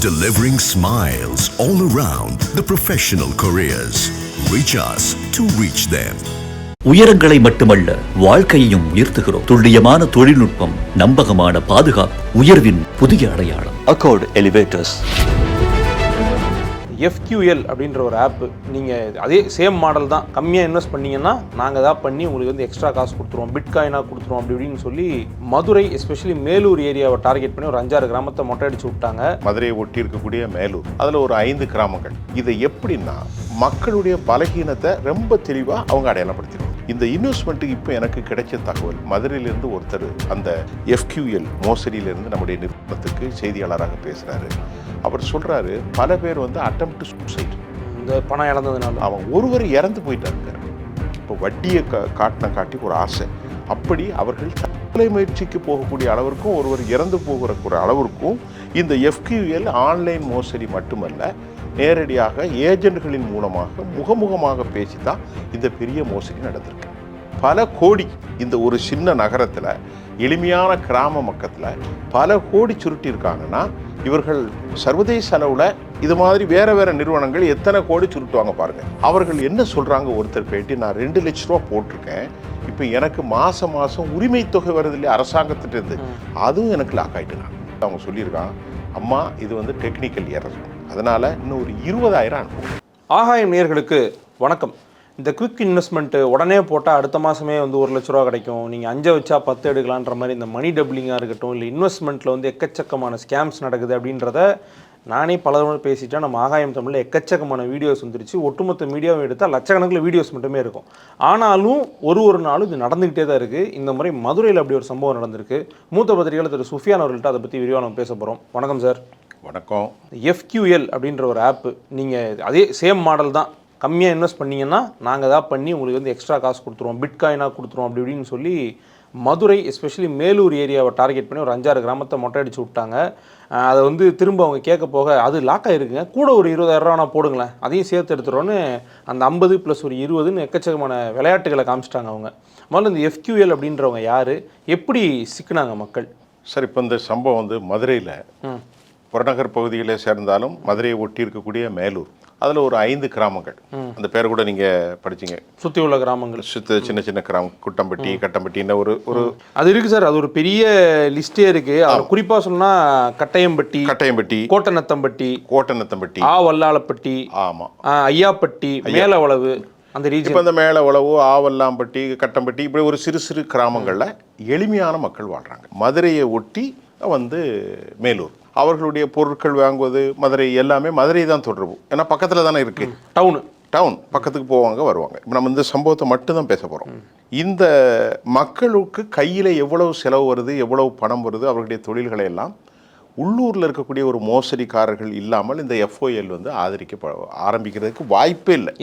delivering smiles all around the professional careers. Reach us to reach them. உயரங்களை மட்டுமல்ல, வாழ்க்கையையும் உயர்த்துகிறோம். துல்லியமான தொழில்நுட்பம், நம்பகமான பாதுகாப்பு, உயர்வின் புதிய அடையாளம். Accord elevators. FQL அப்படின்ற ஒரு ஆப், நீங்கள் அதே சேம் மாடல் தான், கம்மியாக இன்வெஸ்ட் பண்ணிங்கன்னா நாங்கள் தான் பண்ணி உங்களுக்கு வந்து எக்ஸ்ட்ரா காசு கொடுத்துருவோம், பிட்காயினாக கொடுத்துருவோம் அப்படி இப்படின்னு சொல்லி மதுரை எஸ்பெஷலி மேலூர் ஏரியாவை டார்கெட் பண்ணி ஒரு 5-6 கிராமத்தை மொட்டை அடிச்சு விட்டாங்க. மதுரையை ஒட்டி இருக்கக்கூடிய மேலூர், அதில் ஒரு 5 கிராமங்கள். இதை எப்படின்னா மக்களுடைய பலகீனத்தை ரொம்ப தெளிவாக அவங்க அடையாளப்படுத்திடுவாங்க. இந்த இன்வெஸ்ட்மெண்ட்டுக்கு இப்போ எனக்கு கிடைச்ச தகவல், மதுரையிலிருந்து ஒருத்தர் அந்த FQL மோசடியிலிருந்து நம்முடைய நிறுவனத்துக்கு செய்தியாளராக பேசுகிறாரு. அவர் சொல்கிறாரு, பல பேர் வந்து அட்டெம்ப்ட் சூசைட், இந்த பணம் இழந்ததுனால அவன் ஒருவர் இறந்து போயிட்டாருங்க. இப்போ வட்டியை காட்டி ஒரு ஆசை, அப்படி அவர்கள் தற்கொலை முயற்சிக்கு போகக்கூடிய அளவிற்கும் ஒருவர் இறந்து போகிற அளவிற்கும் இந்த FQL ஆன்லைன் மோசடி மட்டுமல்ல, நேரடியாக ஏஜென்ட்களின் மூலமாக முகமுகமாக பேசி தான் இந்த பெரிய மோசடி நடந்திருக்கு. பல கோடி, இந்த ஒரு சின்ன நகரத்தில் எளிமையான கிராம மக்கத்தில் பல கோடி சுருட்டி இருக்காங்கன்னா, இவர்கள் சர்வதேச அளவில் இது மாதிரி வேற வேற நிறுவனங்கள் எத்தனை கோடி சுருட்டுவாங்க பாருங்க. அவர்கள் என்ன சொல்றாங்க, ஒருத்தர் பேட்டி, நான் 2 லட்ச ரூபா போட்டிருக்கேன், இப்போ எனக்கு மாசம் உரிமை தொகை வருது இல்லையா அரசாங்கத்திட்ட இருந்து, அதுவும் எனக்கு லாக் ஆயிட்டு. அவங்க சொல்லியிருக்காங்க, அம்மா இது வந்து டெக்னிக்கல் எரர், அதனால இன்னும் ஒரு 20,000 அனுப்பும். ஆகாயம் நேயர்களுக்கு வணக்கம். இந்த குவிக் இன்வெஸ்ட்மெண்ட்டு உடனே போட்டால் அடுத்த மாதமே வந்து 1 லட்ச ரூபா கிடைக்கும், நீங்கள் 5 வச்சா 10 எடுக்கலான்ற மாதிரி இந்த மணி டபுளிங்காக இருக்கட்டும், இல்லை இன்வெஸ்ட்மெண்ட்டில் வந்து எக்கச்சக்கமான ஸ்கேம்ஸ் நடக்குது அப்படின்றத நானே பல தடவை பேசிட்டேன். நம்ம ஆகாயம் தமிழில் எக்கச்சக்கமான வீடியோஸ் வந்துருச்சு. ஒட்டுமொத்த மீடியாவை எடுத்தால் லட்சக்கணக்கில் வீடியோஸ் மட்டுமே இருக்கும். ஆனாலும் ஒரு நாளும் இது நடந்துக்கிட்டே தான் இருக்குது. இந்த முறை மதுரையில் அப்படி ஒரு சம்பவம் நடந்திருக்கு. மூத்த பத்திரிகையாளர் திரு சுஃபியான் அவர்கள்ட்ட அதை பற்றி விரிவாக நம்ம பேச போகிறோம். வணக்கம் சார். வணக்கம். FQL அப்படின்ற ஒரு ஆப், நீங்கள் அதே சேம் மாடல் தான், கம்மியாக இன்வெஸ்ட் பண்ணிங்கன்னா நாங்கள் தான் பண்ணி உங்களுக்கு வந்து எக்ஸ்ட்ரா காசு கொடுத்துருவோம், பிட்காயினாக கொடுத்துருவோம் அப்படி இப்படின்னு சொல்லி மதுரை எஸ்பெஷலி மேலூர் ஏரியாவை டார்கெட் பண்ணி ஒரு 5-6 கிராமத்தை மொட்டை அடிச்சு விட்டாங்க. அதை வந்து திரும்ப அவங்க கேட்க போக, அது லாக் ஆகிருக்குங்க, கூட ஒரு 20,000 ரூபா போடுங்களேன், அதையும் சேர்த்து எடுத்துகிறோன்னு அந்த 50 + ஒரு 20ன்னு எக்கச்சக்கமான விளையாட்டுகளை காமிச்சிட்டாங்க அவங்க. முதல்ல இந்த FQL அப்படின்றவங்க யார், எப்படி சிக்கினாங்க மக்கள்? சார், இப்போ இந்த சம்பவம் வந்து மதுரையில் புறநகர் பகுதியில் சேர்ந்தாலும் மதுரையை ஒட்டி இருக்கக்கூடிய மேலூர், அதில் ஒரு 5 கிராமங்கள். அந்த பேரை கூட நீங்கள் படிச்சிங்க, சுற்றி உள்ள கிராமங்கள், சின்ன சின்ன கிராமம், குட்டம்பட்டி, கட்டம்பட்டின்னு ஒரு அது இருக்குது சார். அது ஒரு பெரிய லிஸ்டே இருக்குது. அவர் குறிப்பாக சொன்னால் கட்டையம்பட்டி, கோட்டநத்தம்பட்டி, வல்லாளப்பட்டி, ஆமாம், ஐயாப்பட்டி, மேலவளவு, அந்த ரீஜன். இப்போ இந்த மேலவளவு, ஆவல்லாம்பட்டி, கட்டம்பட்டி, இப்படி ஒரு சிறு சிறு கிராமங்களில் எளிமையான மக்கள் வாழ்கிறாங்க. மதுரையை ஒட்டி வந்து மேலூர், அவர்களுடைய பொருட்கள் வாங்குவது மதுரை, எல்லாமே மதுரை தான் தொடர்பு, ஏன்னா பக்கத்தில் தானே இருக்குது. டவுன் பக்கத்துக்கு போவாங்க வருவாங்க. இப்போ நம்ம இந்த சம்பவத்தை மட்டும்தான் பேச போகிறோம். இந்த மக்களுக்கு கையில் எவ்வளவு செலவு வருது, எவ்வளவு பணம் வருது, அவர்களுடைய தொழில்களை எல்லாம் உள்ளூரில் இருக்கக்கூடிய ஒரு மோசடிக்காரர்கள் இல்லாமல் இந்த FOL வந்து ஆரம்பிக்கிறதுக்கு வாய்ப்பே இல்லை.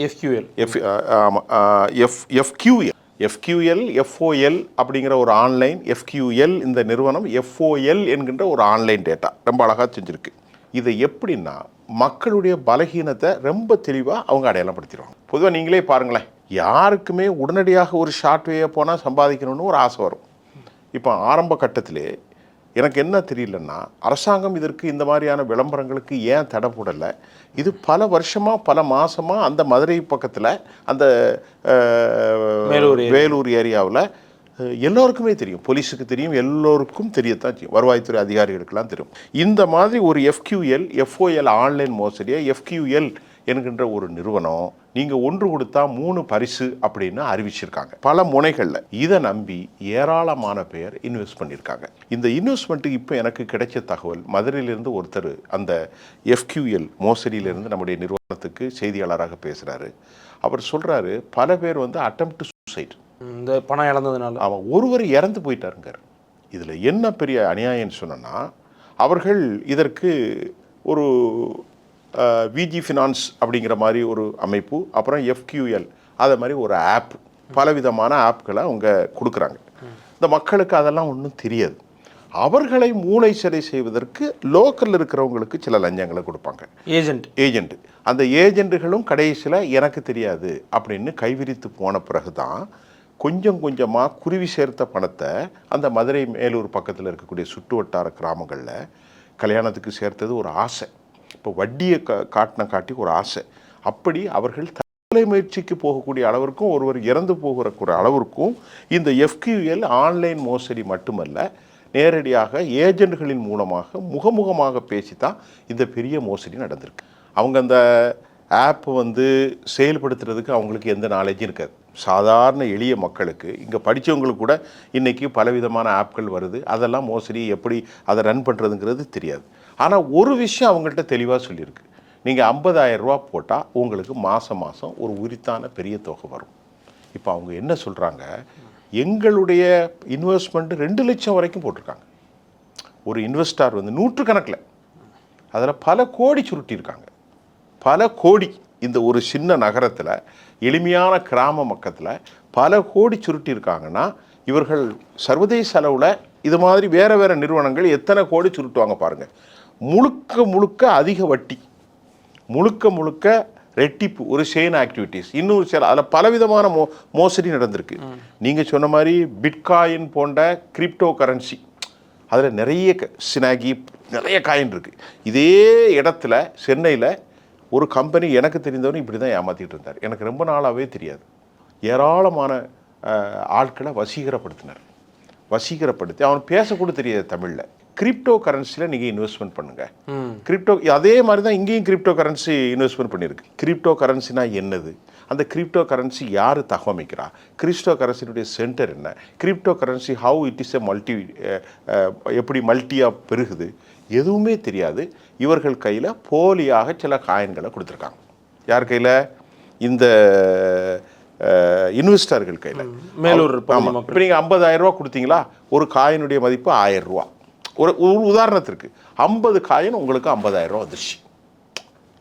FQL FOL அப்படிங்கிற ஒரு ஆன்லைன், FQL இந்த நிறுவனம் FOL என்கின்ற ஒரு ஆன்லைன் டேட்டா ரொம்ப அழகாக செஞ்சுருக்கு. இதை எப்படின்னா மக்களுடைய பலகீனத்தை ரொம்ப தெளிவாக அவங்க அடையாளப்படுத்திடுவாங்க. பொதுவாக நீங்களே பாருங்களேன், யாருக்குமே உடனடியாக ஒரு ஷார்ட்வேயை போனால் சம்பாதிக்கணும்னு ஒரு ஆசை வரும். இப்போ ஆரம்ப கட்டத்திலே எனக்கு என்ன தெரியலன்னா, அரசாங்கம் இதற்கு இந்த மாதிரியான விளம்பரங்களுக்கு ஏன் தடை போடலை? இது பல வருஷமாக பல மாதமாக அந்த மதுரை பக்கத்தில் அந்த வேலூர் ஏரியாவில் எல்லோருக்குமே தெரியும், போலீஸுக்கு தெரியும், எல்லோருக்கும் தெரியத்தான் செய்யும், வருவாய்த்துறை அதிகாரிகளுக்கெல்லாம் தெரியும். இந்த மாதிரி ஒரு FQL FOL ஆன்லைன் மோசடியை FQL என்கின்ற ஒரு நிறுவனம் நீங்கள் 1 கொடுத்தா 3 பரிசு அப்படின்னு அறிவிச்சிருக்காங்க பல முனைகளில். இதை நம்பி ஏராளமான பேர் இன்வெஸ்ட் பண்ணியிருக்காங்க. இந்த இன்வெஸ்ட்மெண்ட்டுக்கு இப்போ எனக்கு கிடைச்ச தகவல், மதுரையிலிருந்து ஒருத்தர் அந்த FQL மோசடியிலிருந்து நம்முடைய நிறுவனத்துக்கு செய்தியாளராக பேசுகிறாரு. அவர் சொல்கிறாரு, பல பேர் வந்து அட்டெம்ப்ட் சூசைட், இந்த பணம் இழந்ததுனால அவன் ஒருவர் இறந்து போயிட்டாருங்க. இதில் என்ன பெரிய அநியாயம்னு சொன்னோன்னா, அவர்கள் இதற்கு ஒரு VG ஃபினான்ஸ் அப்படிங்கிற மாதிரி ஒரு அமைப்பு, அப்புறம் FQL அதை மாதிரி ஒரு ஆப், பலவிதமான ஆப்களை அவங்க கொடுக்குறாங்க. இந்த மக்களுக்கு அதெல்லாம் ஒன்றும் தெரியாது. அவர்களை மூளை சிலை செய்வதற்கு லோக்கலில் இருக்கிறவங்களுக்கு சில லஞ்சங்களை கொடுப்பாங்க. ஏஜெண்ட் அந்த ஏஜென்ட்டுகளும் கடைசியில் எனக்கு தெரியாது அப்படின்னு கைவிரித்து போன பிறகு தான் கொஞ்சம் கொஞ்சமாக குருவி சேர்த்த பணத்தை அந்த மதுரை மேலூர் பக்கத்தில் இருக்கக்கூடிய சுற்று வட்டார கிராமங்களில் கல்யாணத்துக்கு சேர்த்தது ஒரு ஆசை. இப்போ வட்டியை காட்டி ஒரு ஆசை. அப்படி அவர்கள் தற்கொலை முயற்சிக்கு போகக்கூடிய அளவிற்கும் ஒருவர் இறந்து போகிற அளவிற்கும் இந்த எஃப்கியூஎல் ஆன்லைன் மோசடி மட்டுமல்ல, நேரடியாக ஏஜென்ட்களின் மூலமாக முகமுகமாக பேசி தான் இந்த பெரிய மோசடி நடந்திருக்கு. அவங்க அந்த ஆப் செயல்படுத்துறதுக்கு அவங்களுக்கு எந்த நாலேஜும் இருக்காது. சாதாரண எளிய மக்களுக்கு, இங்கே படித்தவங்களுக்கு கூட இன்றைக்கி பலவிதமான ஆப்கள் வருது, அதெல்லாம் மோசடி எப்படி அதை ரன் பண்ணுறதுங்கிறது தெரியாது. ஆனால் ஒரு விஷயம் அவங்கள்ட்ட தெளிவாக சொல்லியிருக்கு, நீங்கள் 50,000 ரூபா போட்டால் உங்களுக்கு மாதம் ஒரு உரித்தான பெரிய தொகை வரும். இப்போ அவங்க என்ன சொல்கிறாங்க, எங்களுடைய இன்வெஸ்ட்மெண்ட்டு 2 லட்சம் வரைக்கும் போட்டிருக்காங்க. ஒரு இன்வெஸ்டார் நூற்றுக்கணக்கில் அதில் பல கோடி சுருட்டியிருக்காங்க, பல கோடி. இந்த ஒரு சின்ன நகரத்தில், எளிமையான கிராம மக்கத்தில் பல கோடி சுருட்டியிருக்காங்கன்னா, இவர்கள் சர்வதேச அளவில் இது மாதிரி வேறு வேறு நிறுவனங்கள் எத்தனை கோடி சுருட்டுவாங்க பாருங்கள். முழுக்க அதிக வட்டி, முழுக்க ரெட்டிப்பு, ஒரு செயின் ஆக்டிவிட்டீஸ், இன்னொரு சில அதில் பலவிதமான மோசடி நடந்திருக்கு. நீங்கள் சொன்ன மாதிரி பிட்காயின் போன்ற கிரிப்டோ கரன்சி, அதில் நிறைய சினாகி நிறைய காயின் இருக்குது. இதே இடத்துல சென்னையில் ஒரு கம்பெனி எனக்கு தெரிந்தவனு இப்படி தான் ஏமாற்றிட்டு இருந்தார். எனக்கு ரொம்ப நாளாகவே தெரியாது. ஏராளமான ஆட்களை வசீகரப்படுத்தி அவன் பேசக்கூட தெரியாது தமிழில். கிரிப்டோ கரன்சியில் நீங்கள் இன்வெஸ்ட்மெண்ட் பண்ணுங்கள். கிரிப்டோ அதே மாதிரி தான் இங்கேயும் கிரிப்டோ கரன்சி இன்வெஸ்ட்மெண்ட் பண்ணியிருக்கு. கிரிப்டோ கரன்சினா என்னது, அந்த கிரிப்டோ கரன்சி யார் தகவமைக்கிறா, கிரிப்டோ கரன்சினுடைய சென்டர் என்ன, crypto currency how it is எப்படி மல்டியாக பெருகுது, எதுவுமே தெரியாது. இவர்கள் கையில் போலியாக சில காயின்களை கொடுத்துருக்காங்க. யார் கையில்? இந்த இன்வெஸ்டர்கள் கையில். மேலூர். ஆமாம். இப்போ நீங்கள் 50,000 ரூபா கொடுத்தீங்களா, ஒரு காயினுடைய மதிப்பு 1000 ரூபா. ஒரு உதாரணத்திற்கு 50 காயின் உங்களுக்கு 50,000 ரூபா வந்துருச்சு.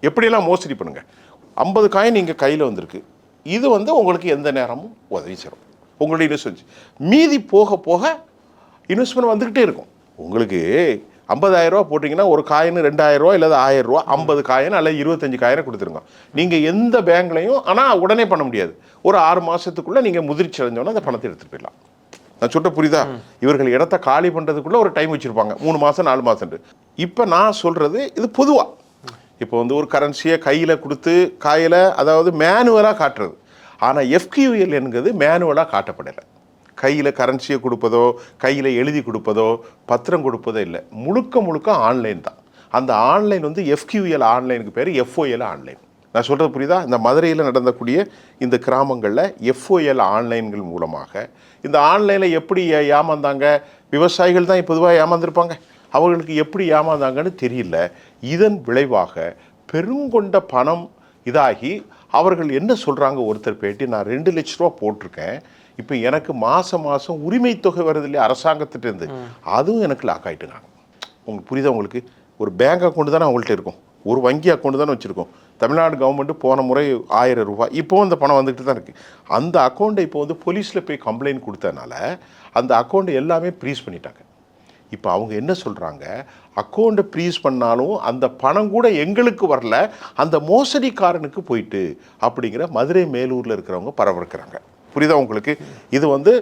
எப்படியெல்லாம் மோசடி பண்ணுங்கள். 50 காயின் நீங்கள் கையில் வந்திருக்கு. இது உங்களுக்கு எந்த நேரமும் உதவி செய்யும். உங்களுடைய இன்வெஸ்ட்மெண்ட் மீதி போக இன்வெஸ்ட்மெண்ட் வந்துக்கிட்டே இருக்கும். உங்களுக்கு 50,000 ரூபா போட்டிங்கன்னா ஒரு காயின் 2,000 ரூபா இல்லை 1000 ரூபா, 50 காயின் அல்லது 25 காயினை கொடுத்துருங்க. நீங்கள் எந்த பேங்க்லையும், ஆனால் உடனே பண்ண முடியாது. ஒரு 6 மாதத்துக்குள்ளே நீங்கள் முதிர்ச்சி அடைஞ்சோன்னா அந்த பணத்தை எடுத்துகிட்டு போயிடலாம். நான் சொல்ல புரியுதா? இவர்கள் இடத்த காலி பண்ணுறதுக்குள்ளே ஒரு டைம் வச்சுருப்பாங்க, 3 மாதம் 4 மாதம். இப்போ நான் சொல்கிறது இது பொதுவாக. இப்போ ஒரு கரன்சியை கையில் கொடுத்து அதாவது மேனுவலாக காட்டுறது. ஆனால் எஃப்கியூஎல் என்கிறது மேனுவலாக காட்டப்படலை. கையில் கரன்சியை கொடுப்பதோ, கையில் எழுதி கொடுப்பதோ, பத்திரம் கொடுப்பதோ இல்லை. முழுக்க ஆன்லைன் தான். அந்த ஆன்லைன் எஃப்கியூஎல் ஆன்லைனுக்கு பேர் எஃப்ஓஎல் ஆன்லைன். நான் சொல்கிறது புரியுதா? இந்த மதுரையில் நடந்தக்கூடிய இந்த கிராமங்களில் எஃப்ஓஎல் ஆன்லைன்கள் மூலமாக இந்த ஆன்லைனில் எப்படி ஏமாந்தாங்க, விவசாயிகள் தான் பொதுவாக ஏமாந்துருப்பாங்க, அவர்களுக்கு எப்படி ஏமாந்தாங்கன்னு தெரியல. இதன் விளைவாக பெருங்கொண்ட பணம் இதாகி அவர்கள் என்ன சொல்கிறாங்க, ஒருத்தர் பேட்டி, நான் 2 லட்ச ரூபா போட்டிருக்கேன், இப்போ எனக்கு மாதம் உரிமை தொகை வருது இல்லையா அரசாங்கத்திட்டேருந்து, அதுவும் எனக்கு லாக் ஆகிட்டுங்க. உங்களுக்கு புரியுதா? உங்களுக்கு ஒரு பேங்க் அக்கௌண்ட் தானே அவங்கள்ட்ட இருக்கும், ஒரு வங்கி அக்கௌண்ட் தானே வச்சுருக்கோம். தமிழ்நாடு கவர்மெண்ட்டு போன முறை 1000 ரூபா, இப்போவும் அந்த பணம் வந்துட்டு தான் இருக்குது. அந்த அக்கௌண்ட்டை இப்போ போலீஸில் போய் கம்ப்ளைண்ட் கொடுத்ததுனால அந்த அக்கௌண்ட்டை எல்லாமே ப்ரீஸ் பண்ணிட்டாங்க. இப்போ அவங்க என்ன சொல்கிறாங்க, அக்கௌண்ட்டை ப்ரீஸ் பண்ணாலும் அந்த பணம் கூட எங்களுக்கு வரல, அந்த மோசடிக்காரனுக்கு போயிட்டு அப்படிங்கிற மதுரை மேலூரில் இருக்கிறவங்க பரவஇருக்கிறாங்க. புரியுதா உங்களுக்கு? இது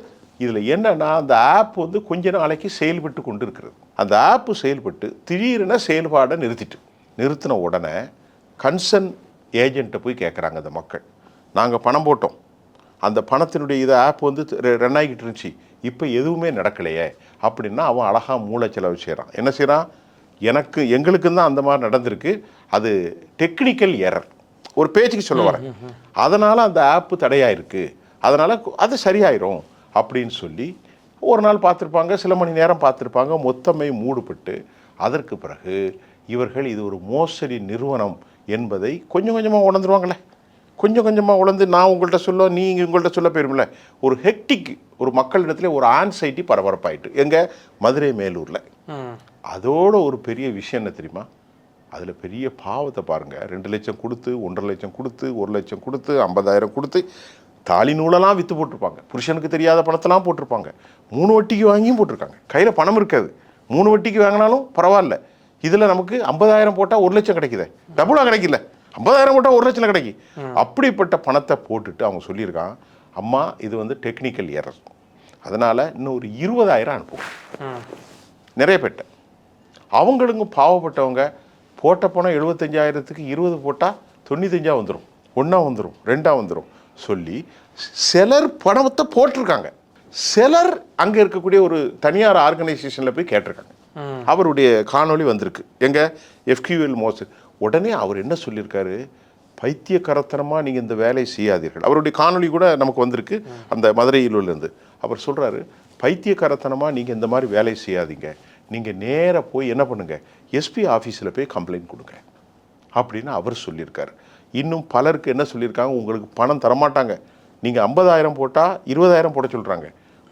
இதில் என்னன்னா, அந்த ஆப் கொஞ்ச நாளைக்கு செயல்பட்டு கொண்டு இருக்கிறது. அந்த ஆப்பு செயல்பட்டு திடீரென செயல்பாடை நிறுத்தின உடனே கன்சர்ன் ஏஜென்ட்டை போய் கேட்குறாங்க அந்த மக்கள், நாங்கள் பணம் போட்டோம், அந்த பணத்தினுடைய ஆப் ரன் ஆகிட்டு இருந்துச்சு, இப்போ எதுவுமே நடக்கலையே அப்படின்னா அவன் அழகாக மூளைச்செலவு செய்கிறான். என்ன செய்கிறான், எங்களுக்கு தான் அந்த மாதிரி நடந்திருக்கு, அது டெக்னிக்கல் எரர், ஒரு பேச்சுக்கு சொல்ல வரேன், அதனால் அந்த ஆப்பு தடையாயிருக்கு, அதனால் அது சரியாயிரும் அப்படின்னு சொல்லி ஒரு நாள் பார்த்துருப்பாங்க, சில மணி நேரம் பார்த்துருப்பாங்க, மொத்தமே மூடுபட்டு அதற்கு பிறகு இவர்கள் இது ஒரு மோசடி நிறுவனம் என்பதை கொஞ்சம் கொஞ்சமாக உணர்ந்துருவாங்களே. கொஞ்சம் கொஞ்சமாக உணர்ந்து நான் உங்கள்கிட்ட சொல்ல, நீங்கள் உங்கள்கிட்ட சொல்ல போயிருமில்ல, ஒரு ஹெக்டிக், ஒரு மக்களிடத்துல ஒரு ஆன்சைட்டி பரபரப்பாயிட்டு எங்கள் மதுரை மேலூரில். அதோட ஒரு பெரிய விஷயம் என்ன தெரியுமா, அதில் பெரிய பாவத்தை பாருங்கள். 2 லட்சம் கொடுத்து, 1.5 லட்சம் கொடுத்து, 1 லட்சம் கொடுத்து, 50,000 கொடுத்து, தாலி நூலெல்லாம் விற்று போட்டிருப்பாங்க, புருஷனுக்கு தெரியாத பணத்தெல்லாம் போட்டிருப்பாங்க, 3 வட்டிக்கு வாங்கியும் போட்டிருக்காங்க. கையில் பணம் இருக்காது, 3 வட்டிக்கு வாங்கினாலும் பரவாயில்ல, இதில் நமக்கு 50,000 போட்டால் 1 லட்சம் கிடைக்குது, டபுளாக கிடைக்கல, 50,000 போட்டால் 1 லட்சம் கிடைக்கி. அப்படிப்பட்ட பணத்தை போட்டுட்டு அவங்க சொல்லியிருக்கான், அம்மா இது டெக்னிக்கல் எரர், அதனால் இன்னும் ஒரு 20,000 அனுப்புவோம். நிறைய பேட்ட அவங்களுக்கும் பாவப்பட்டவங்க போட்ட பணம் 75,000க்கு 20 போட்டால் 95 வந்துடும், 1 வந்துடும், 2 வந்துடும் சொல்லி சிலர் பணத்தை போட்டிருக்காங்க. சிலர் அங்கே இருக்கக்கூடிய ஒரு தனியார் ஆர்கனைசேஷனில் போய் கேட்டிருக்காங்க. அவருடைய காணொளி வந்திருக்கு, எங்க FQL மோசடி. உடனே அவர் என்ன சொல்லியிருக்காரு, பைத்தியக்கரத்தனமாக நீங்கள் இந்த வேலையை செய்யாதீர்கள். அவருடைய காணொளி கூட நமக்கு வந்திருக்கு அந்த மதுரையிலிருந்து. அவர் சொல்கிறாரு, பைத்தியக்கரத்தனமாக நீங்கள் இந்த மாதிரி வேலையை செய்யாதீங்க, நீங்கள் நேராக போய் என்ன பண்ணுங்கள், எஸ்பி ஆஃபீஸில் போய் கம்ப்ளைண்ட் கொடுங்க அப்படின்னு அவர் சொல்லியிருக்காரு. இன்னும் பலருக்கு என்ன சொல்லியிருக்காங்க, உங்களுக்கு பணம் தரமாட்டாங்க, நீங்கள் 50,000 போட்டால் 20,000 போட சொல்கிறாங்க,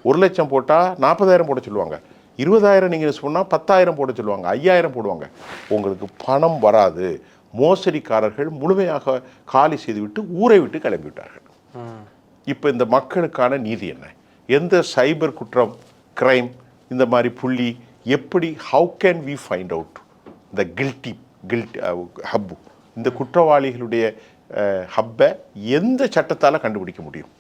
1,00,000 போட்டால் 40,000 போட சொல்லுவாங்க, 20,000 நீங்கள் சொன்னால் 10,000 போட சொல்லுவாங்க, 5,000 போடுவாங்க, உங்களுக்கு பணம் வராது. மோசடிக்காரர்கள் முழுமையாக காலி செய்துவிட்டு ஊரை விட்டு கிளம்பிவிட்டார்கள். இப்போ இந்த மக்களுக்கான நீதி என்ன? எந்த சைபர் குற்றம், கிரைம், இந்த மாதிரி புள்ளி எப்படி, how can we find out the guilty hub, இந்த குற்றவாளிகளுடைய ஹப்பை எந்த சட்டத்தால் கண்டுபிடிக்க முடியும்?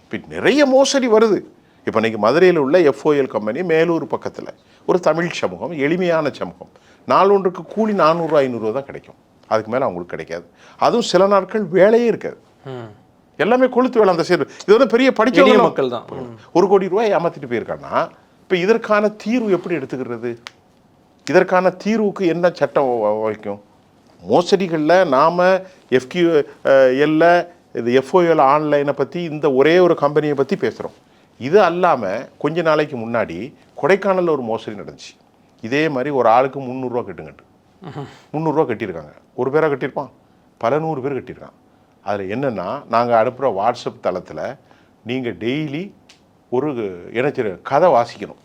இப்போ நிறைய மோசடி வருது. இப்போ இன்றைக்கி மதுரையில் உள்ள FOL கம்பெனி மேலூர் பக்கத்தில் ஒரு தமிழ் சமூகம், எளிமையான சமூகம், நாளொன்றுக்கு கூலி 400-500 தான் கிடைக்கும், அதுக்கு மேலே அவங்களுக்கு கிடைக்காது. அதுவும் சில நாட்கள் வேலையே இருக்காது, எல்லாமே கொளுத்து வேலை. அந்த சைடு இது வந்து பெரிய படிக்க மக்கள் தான் 1 கோடி ரூபாய் ஏமாற்றிட்டு போயிருக்காங்கன்னா, இப்போ இதற்கான தீர்வு எப்படி எடுத்துக்கிறது? இதற்கான தீர்வுக்கு என்ன சட்டம் வைக்கும்? மோசடிகளில் நாம் FQL இது FOL ஆன்லைனை பற்றி இந்த ஒரே ஒரு கம்பெனியை பற்றி பேசுகிறோம். இது அல்லாமல் கொஞ்ச நாளைக்கு முன்னாடி கொடைக்கானலில் ஒரு மோசடி நடந்துச்சு. இதே மாதிரி ஒரு ஆளுக்கு 300 ரூபா கட்டுங்கட்டு 300 ரூபா கட்டியிருக்காங்க. ஒரு பேராக கட்டியிருப்பான், பல 100 பேர் கட்டியிருக்கான். அதில் என்னென்னா, நாங்கள் அனுப்புகிற வாட்ஸ்அப் தளத்தில் நீங்கள் டெய்லி ஒரு இணைச்சிரு கதை வாசிக்கணும்.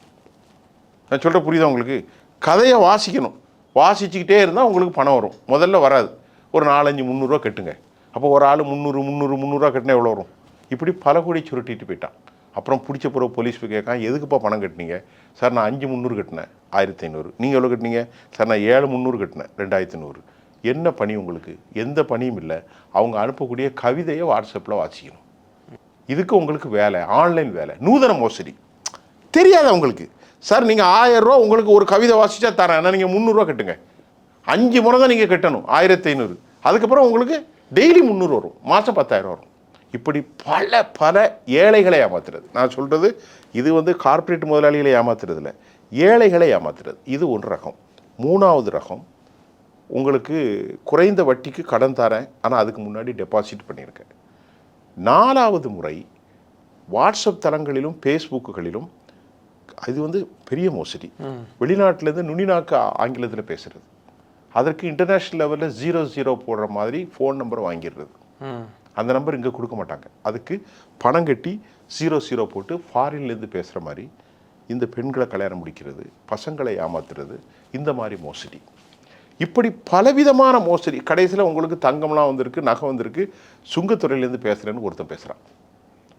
நான் சொல்கிற புரியுதா உங்களுக்கு? கதையை வாசிக்கணும், வாசிச்சுக்கிட்டே இருந்தால் உங்களுக்கு பணம் வரும். முதல்ல வராது, ஒரு 4-5 300 ரூபா கட்டுங்க. அப்போ ஒரு ஆள் 300 ரூபா கட்டினா எவ்வளோ வரும்? இப்படி பல கோடி சுருட்டிட்டு போயிட்டான். அப்புறம் பிடிச்ச பிறகு போலீஸ் போய் கேட்கான், எதுக்குப்பா பணம் கட்டினீங்க? சார் நான் 5,300 கட்டினேன், 1,500. நீங்கள் எவ்வளோ கட்டினீங்க? சார் நான் 7,300 கட்டினேன், 2,500. என்ன பணி உங்களுக்கு? எந்த பணியும் இல்லை. அவங்க அனுப்பக்கூடிய கவிதையை வாட்ஸ்அப்பில் வாசிக்கணும். இதுக்கு உங்களுக்கு வேலை, ஆன்லைன் வேலை, நூதன மோசடி. தெரியாது அவங்களுக்கு. சார் நீங்கள் 1000 ரூபா உங்களுக்கு ஒரு கவிதை வாசிச்சா தரேன், ஆனால் நீங்கள் 300 ரூபா கட்டுங்க. 5 முறை தான் நீங்கள் கட்டணும், 1,500. அதுக்கப்புறம் உங்களுக்கு டெய்லி 300 வரும், மாதம் 10,000 வரும். இப்படி பல ஏழைகளை ஏமாத்துறது. நான் சொல்கிறது இது வந்து கார்ப்பரேட் முதலாளிகளை ஏமாத்துறது இல்லை, ஏழைகளை ஏமாத்துறது. இது ஒரு ரகம். 3வது ரகம், உங்களுக்கு குறைந்த வட்டிக்கு கடன் தரேன், ஆனால் அதுக்கு முன்னாடி டெபாசிட் பண்ணியிருக்கேன். 4வது முறை வாட்ஸ்அப் தளங்களிலும் ஃபேஸ்புக்குகளிலும் இது வந்து பெரிய மோசடி. வெளிநாட்டிலேருந்து நுனிநாக்கு ஆங்கிலத்தில் பேசுகிறது, அதற்கு இன்டர்நேஷ்னல் லெவலில் 00 போடுற மாதிரி ஃபோன் நம்பர் வாங்கிடுறது. அந்த நம்பர் இங்கே கொடுக்க மாட்டாங்க, அதுக்கு பணம் கட்டி 00 போட்டு ஃபாரின்லேருந்து பேசுகிற மாதிரி இந்த பெண்களை கல்யாணம் முடிக்கிறது, பசங்களை ஏமாத்துறது, இந்த மாதிரி மோசடி. இப்படி பலவிதமான மோசடி. கடைசியில் உங்களுக்கு தங்கம்லாம் வந்திருக்கு, நகை வந்திருக்கு, சுங்கத்துறையிலேருந்து பேசுகிறேன்னு ஒருத்தன் பேசுகிறான்.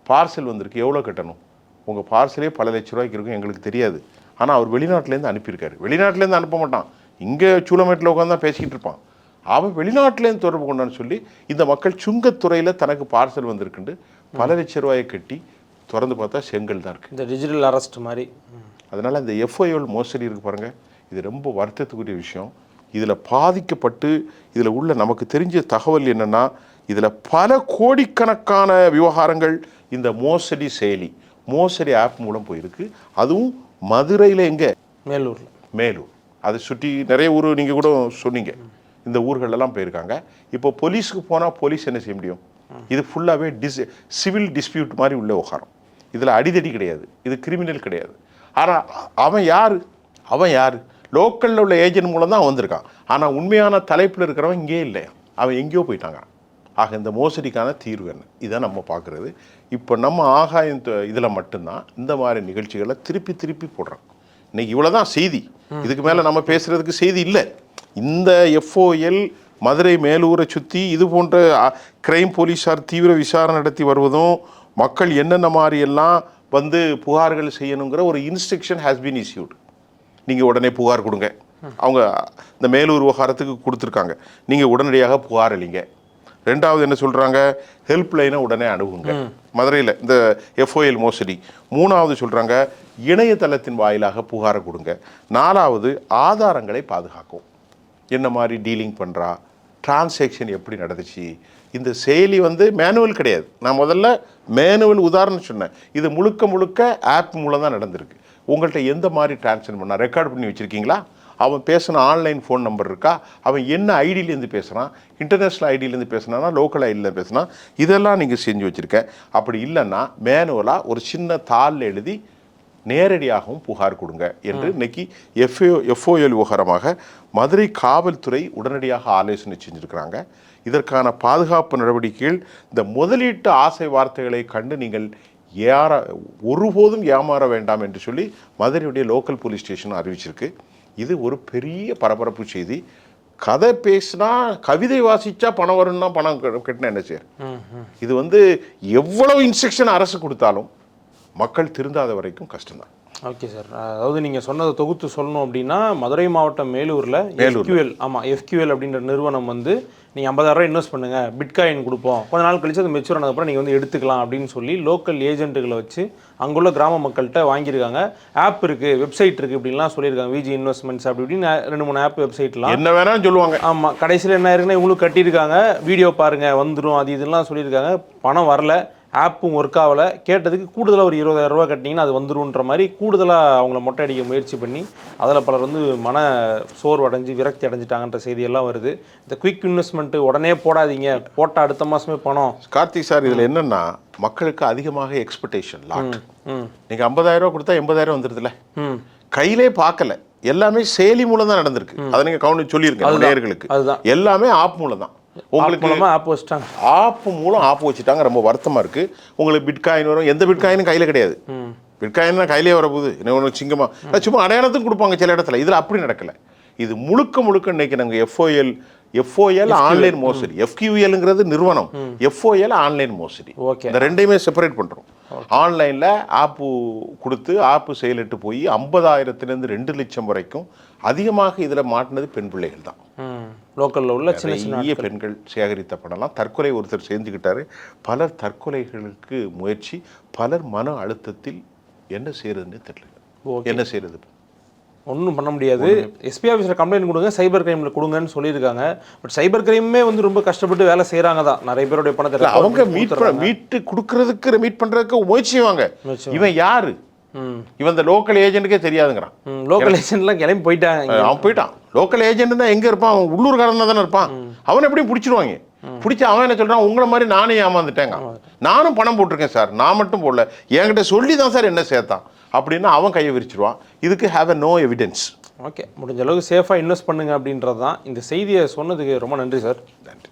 பார்சல் வந்திருக்கு, எவ்வளோ கட்டணும்? உங்கள் பார்சலே பல லட்ச ரூபாய்க்கு இருக்கும், எங்களுக்கு தெரியாது. ஆனால் அவர் வெளிநாட்டிலேருந்து அனுப்பியிருக்காரு. வெளிநாட்டிலேருந்து அனுப்ப மாட்டான், இங்கே சூளமேட்டில் உட்காந்து தான் பேசிக்கிட்டு இருப்பான். அவன் வெளிநாட்டிலேருந்து தொடர்பு கொண்டான்னு சொல்லி இந்த மக்கள் சுங்கத்துறையில் தனக்கு பார்சல் வந்திருக்குண்டு பல லட்ச ரூபாயை கட்டி திறந்து பார்த்தா செங்கல் தான் இருக்குது. இந்த டிஜிட்டல் அரெஸ்ட் மாதிரி. அதனால் இந்த FOL மோசடி இருக்குது பாருங்கள், இது ரொம்ப வருத்தத்துக்குரிய விஷயம். இதில் பாதிக்கப்பட்டு இதில் உள்ள நமக்கு தெரிஞ்ச தகவல் என்னென்னா, இதில் பல கோடிக்கணக்கான விவகாரங்கள் இந்த மோசடி செயலி, மோசடி ஆப் மூலம் போயிருக்கு. அதுவும் மதுரையில் எங்கே? மேலூர். அதை சுற்றி நிறைய ஊர் நீங்கள் கூட சொன்னீங்க, இந்த ஊர்களெல்லாம் போயிருக்காங்க. இப்போ போலீஸுக்கு போனால் போலீஸ் என்ன செய்ய முடியும்? இது ஃபுல்லாகவே சிவில் டிஸ்பியூட் மாதிரி உள்ள விவகாரம். இதில் அடிதடி கிடையாது, இது கிரிமினல் கிடையாது. ஆனால் அவன் யார்? லோக்கலில் உள்ள ஏஜென்ட் மூலம் தான் வந்திருக்கான். ஆனால் உண்மையான தலைப்பில் இருக்கிறவன் இங்கே இல்லையா, அவன் எங்கேயோ போயிட்டாங்க. ஆக இந்த மோசடிக்கான தீர்வு என்ன? இதான் நம்ம பார்க்குறது. இப்போ நம்ம ஆகாயம் இதில் மட்டும்தான் இந்த மாதிரி நிகழ்ச்சிகளை திருப்பி போடுறோம். இன்னைக்கு இவ்வளோதான் செய்தி, இதுக்கு மேலே நம்ம பேசுகிறதுக்கு செய்தி இல்லை. இந்த FOL மதுரை மேலூரை சுற்றி இது போன்ற கிரைம் போலீஸார் தீவிர விசாரணை நடத்தி வருவதும், மக்கள் என்னென்ன மாதிரியெல்லாம் வந்து புகார்கள் செய்யணுங்கிற ஒரு இன்ஸ்ட்ரக்ஷன் ஹேஸ் பீன் இஸ்யூட். நீங்கள் உடனே புகார் கொடுங்க, அவங்க இந்த மேலூர் விவகாரத்துக்கு கொடுத்துருக்காங்க, நீங்கள் உடனடியாக புகார் அளிங்க. 2வது என்ன சொல்கிறாங்க, ஹெல்ப்லைனை உடனே அணுகுங்க மதுரையில் இந்த FOL மோசடி. 3வது சொல்கிறாங்க இணையதளத்தின் வாயிலாக புகாரை கொடுங்க. 4வது ஆதாரங்களை பாதுகாக்கும். என்ன மாதிரி டீலிங் பண்ணுறா, டிரான்சாக்ஷன் எப்படி நடந்துச்சு. இந்த செயலி வந்து மேனுவல் கிடையாது. நான் முதல்ல மேனுவல் உதாரணம் சொன்னேன். இது முழுக்க முழுக்க ஆப் மூலம் தான் நடந்திருக்கு. உங்கள்கிட்ட எந்த மாதிரி டிரான்சாக்ஷன் பண்ணால் ரெக்கார்ட் பண்ணி வச்சுருக்கீங்களா, அவன் பேசின ஆன்லைன் ஃபோன் நம்பர் இருக்கா, அவன் என்ன ஐடியிலேருந்து பேசுகிறான், இன்டர்நேஷ்னல் ஐடியிலேருந்து பேசுனானா லோக்கல் ஐடியில் பேசுனா, இதெல்லாம் நீங்கள் செஞ்சு வச்சுருக்கேன். அப்படி இல்லைன்னா மேனுவலாக ஒரு சின்ன தாளில் எழுதி நேரடியாகவும் புகார் கொடுங்க என்று இன்னைக்கு எஃப்ஓஎல் விவகாரமாக மதுரை காவல்துறை உடனடியாக ஆலோசனை செஞ்சுருக்கிறாங்க. இதற்கான பாதுகாப்பு நடவடிக்கைகள் இந்த முதலீட்டு ஆசை வார்த்தைகளை கண்டு நீங்கள் ஒருபோதும் ஏமாற வேண்டாம் என்று சொல்லி மதுரையுடைய லோக்கல் போலீஸ் ஸ்டேஷன் அறிவிச்சிருக்கு. இது ஒரு பெரிய பரபரப்பு செய்தி. கதை பேசினா, கவிதை வாசிச்சா பணம் வரும்னா பணம் கட்டினா என்ன செய்ய. இது வந்து எவ்வளவு இன்ஸ்ட்ரக்ஷன் அரசு கொடுத்தாலும் மக்கள் திருந்தாத வரைக்கும் கஷ்டம்தான். ஓகே சார், அதாவது நீங்கள் சொன்னதை தொகுத்து சொல்லணும் அப்படின்னா, மதுரை மாவட்டம் மேலூரில் எஃப்கியூஎல் அப்படின்ற நிறுவனம் வந்து நீங்கள் 50,000 இன்வெஸ்ட் பண்ணுங்கள், பிட்காயின் கொடுப்போம், கொஞ்ச நாள் கழிச்சு அது மெச்சூர் ஆனதுக்கப்புறம் நீங்கள் வந்து எடுத்துக்கலாம் அப்படின்னு சொல்லி லோக்கல் ஏஜென்ட்டுகளை வச்சு அங்குள்ள கிராம மக்கள்கிட்ட வாங்கியிருக்காங்க. ஆப் இருக்குது, வெப்சைட் இருக்குது இப்படின்லாம் சொல்லியிருக்காங்க. விஜி இன்வெஸ்ட்மெண்ட்ஸ் அப்படி இப்படின்னு 2-3 ஆப் வெப்சைட்லாம் என்ன வேணாலும் சொல்லுவாங்க. ஆமாம், கடைசியில் என்ன இருக்குன்னா இவங்களுக்கு கட்டியிருக்காங்க, வீடியோ பாருங்கள் வந்துடும் அது இதெல்லாம் சொல்லியிருக்காங்க. பணம் வரல, ஆப்பும் ஒர்க் ஆகலை. கேட்டதுக்கு கூடுதலாக ஒரு 20,000 ரூபா கட்டினீங்கன்னா அது வந்துருன்ற மாதிரி கூடுதலாக அவங்கள மொட்டை அடிக்க முயற்சி பண்ணி அதில் பலர் வந்து மன சோர்வு அடைஞ்சு விரக்தி அடைஞ்சிட்டாங்கன்ற செய்தியெல்லாம் வருது. இந்த குயிக் இன்வெஸ்ட்மெண்ட்டு உடனே போடாதீங்க, போட்டால் அடுத்த மாதமே பணம். கார்த்திக் சார், இதில் என்னென்னா மக்களுக்கு அதிகமாக எக்ஸ்பெக்டேஷன் லாட். நீங்கள் 50,000 ரூபா கொடுத்தா 80,000 வந்துடுதுல, கையிலே பார்க்கல, எல்லாமே செயலி மூலம் தான் நடந்திருக்கு. அதை நீங்கள் கவனிச்சு சொல்லியிருக்கேன் நேயர்களுக்கு. எல்லாமே ஆப் மூலம் தான். உங்களுக்கு ஆப் வச்சுட்டாங்க, ஆப் மூலம் ஆப் வச்சுட்டாங்க. ரொம்ப வருத்தமாக இருக்குது. உங்களுக்கு பிட்காயின் வரும், எந்த பிட்காயினும் கையில் கிடையாது. பிட்காயின் தான் கையிலே வரப்போகுது. என்ன சிங்கமாக சும்மா அடையாளத்துக்கு கொடுப்பாங்க சில இடத்துல. இதில் அப்படி நடக்கலை. இது முழுக்க முழுக்க இன்னைக்கு நாங்கள் எஃப்ஓஎல் ஆன்லைன் மோசடி, எஃப்கியூஎல்ங்கிறது நிறுவனம், எஃப்ஓஎல் ஆன்லைன் மோசடி. இந்த ரெண்டையுமே செப்பரேட் பண்ணுறோம். ஆன்லைனில் ஆப்பு கொடுத்து ஆப்பு செயலிட்டு போய் 50,000 2 லட்சம் வரைக்கும் அதிகமாக இதில் மாட்டினது பெண் பிள்ளைகள் தான். லோக்கலில் உள்ள சின்ன பெண்கள் சேகரித்த பணம்லாம் தற்கொலை ஒருத்தர் செஞ்சுக்கிட்டாரு. பலர் தற்கொலைகளுக்கு முயற்சி, பலர் மன அழுத்தத்தில் என்ன செய்யறதுன்னு தெரியல. என்ன செய்யறது, ஒன்றும் பண்ண முடியாது. எஸ்பி ஆஃபீஸில் கம்ப்ளைண்ட் கொடுங்க, சைபர் கிரைமில் கொடுங்கன்னு சொல்லியிருக்காங்க. பட் சைபர் கிரைமே வந்து ரொம்ப கஷ்டப்பட்டு வேலை செய்கிறாங்க தான். நிறைய பேருடைய பணத்தை அவங்க மீட்டு கொடுக்கறதுக்கு மீட் பண்ணுறதுக்கு முயற்சி செய்வாங்க. இவன் யாரு, இவன் இந்த லோக்கல் ஏஜென்ட்டுக்கே தெரியாதுங்கிறான். லோக்கல் ஏஜென்ட்லாம் கிளம்பி போயிட்டாங்க. அவன் போயிட்டான். லோக்கல் ஏஜென்ட் தான் எங்கே இருப்பான், அவன் உள்ளூர்காரன் தானே இருப்பான். அவனை எப்படியும் பிடிச்சிருவாங்க. பிடிச்சி அவன் என்ன சொல்கிறான், உங்களை மாதிரி நானே ஏமாந்துட்டேங்க, நானும் பணம் போட்டிருக்கேன் சார், நான் மட்டும் போடல, என்கிட்ட சொல்லி தான் சார் என்ன சேர்த்தான் அப்படின்னு அவன் கையை விரிச்சிருவான். இதுக்கு ஹேவ் நோ எவிடன்ஸ். ஓகே, முடிஞ்ச அளவுக்கு சேஃபாக இன்வெஸ்ட் பண்ணுங்க அப்படின்றது தான். இந்த செய்தியை சொன்னதுக்கு ரொம்ப நன்றி சார். நன்றி.